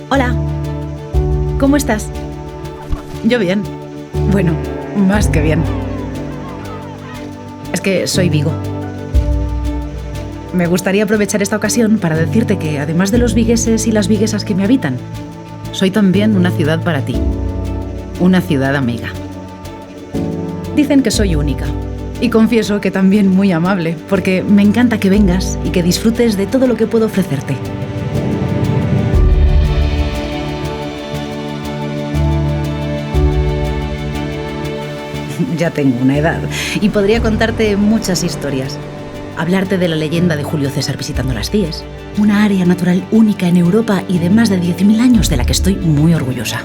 Hola, ¿cómo estás? Yo bien. Bueno, más que bien. Es que soy Vigo. Me gustaría aprovechar esta ocasión para decirte que, además de los vigueses y las viguesas que me habitan, soy también una ciudad para ti. Una ciudad amiga. Dicen que soy única. Y confieso que también muy amable, porque me encanta que vengas y que disfrutes de todo lo que puedo ofrecerte. Ya tengo una edad y podría contarte muchas historias. Hablarte de la leyenda de Julio César visitando las CIES, una área natural única en Europa y de más de 10.000 años de la que estoy muy orgullosa.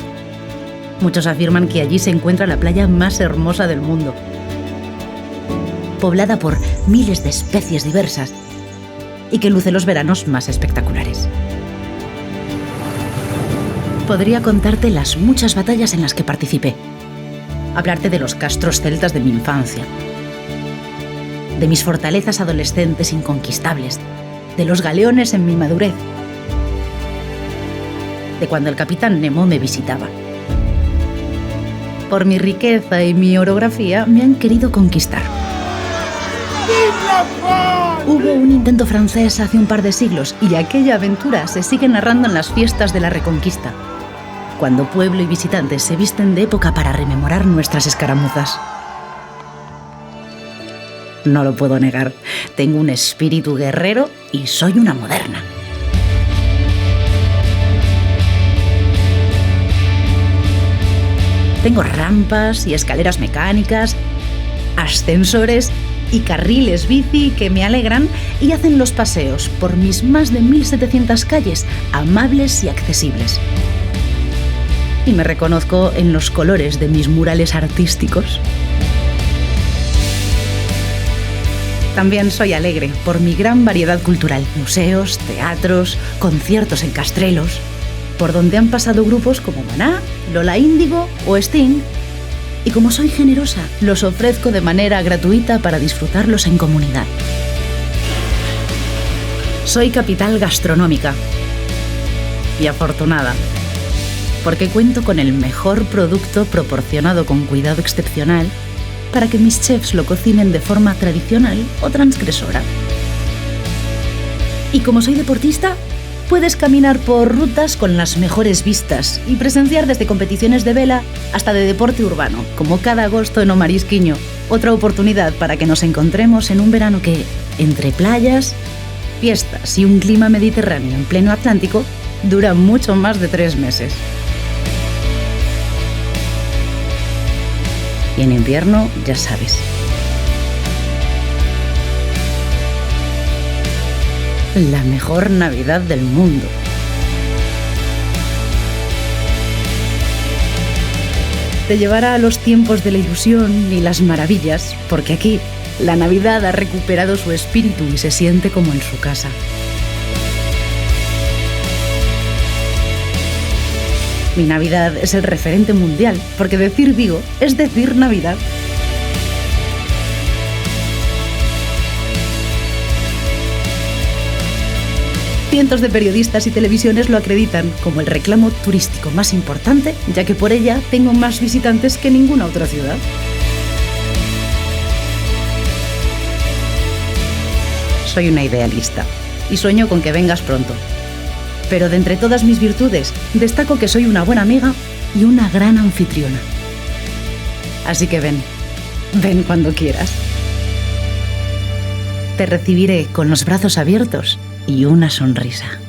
Muchos afirman que allí se encuentra la playa más hermosa del mundo, poblada por miles de especies diversas y que luce los veranos más espectaculares. Podría contarte las muchas batallas en las que participé, hablarte de los castros celtas de mi infancia, de mis fortalezas adolescentes inconquistables, de los galeones en mi madurez, de cuando el capitán Nemo me visitaba. Por mi riqueza y mi orografía me han querido conquistar. Hubo un intento francés hace un par de siglos y aquella aventura se sigue narrando en las fiestas de la Reconquista, cuando pueblo y visitantes se visten de época para rememorar nuestras escaramuzas. No lo puedo negar, tengo un espíritu guerrero y soy una moderna. Tengo rampas y escaleras mecánicas, ascensores y carriles bici que me alegran y hacen los paseos por mis más de 1.700 calles amables y accesibles. Y me reconozco en los colores de mis murales artísticos. También soy alegre por mi gran variedad cultural, museos, teatros, conciertos en Castrelos, por donde han pasado grupos como Maná, Lola Índigo o Sting. Y como soy generosa, los ofrezco de manera gratuita para disfrutarlos en comunidad. Soy capital gastronómica y afortunada, porque cuento con el mejor producto proporcionado con cuidado excepcional para que mis chefs lo cocinen de forma tradicional o transgresora. Y como soy deportista, puedes caminar por rutas con las mejores vistas y presenciar desde competiciones de vela hasta de deporte urbano, como cada agosto en Omarisquiño. Otra oportunidad para que nos encontremos en un verano que, entre playas, fiestas y un clima mediterráneo en pleno Atlántico, dura mucho más de 3 meses. Y en invierno, ya sabes. La mejor Navidad del mundo. Te llevará a los tiempos de la ilusión y las maravillas, porque aquí la Navidad ha recuperado su espíritu y se siente como en su casa. Mi Navidad es el referente mundial, porque decir Vigo es decir Navidad. Cientos de periodistas y televisiones lo acreditan como el reclamo turístico más importante, ya que por ella tengo más visitantes que ninguna otra ciudad. Soy una idealista y sueño con que vengas pronto. Pero de entre todas mis virtudes, destaco que soy una buena amiga y una gran anfitriona. Así que ven cuando quieras. Te recibiré con los brazos abiertos y una sonrisa.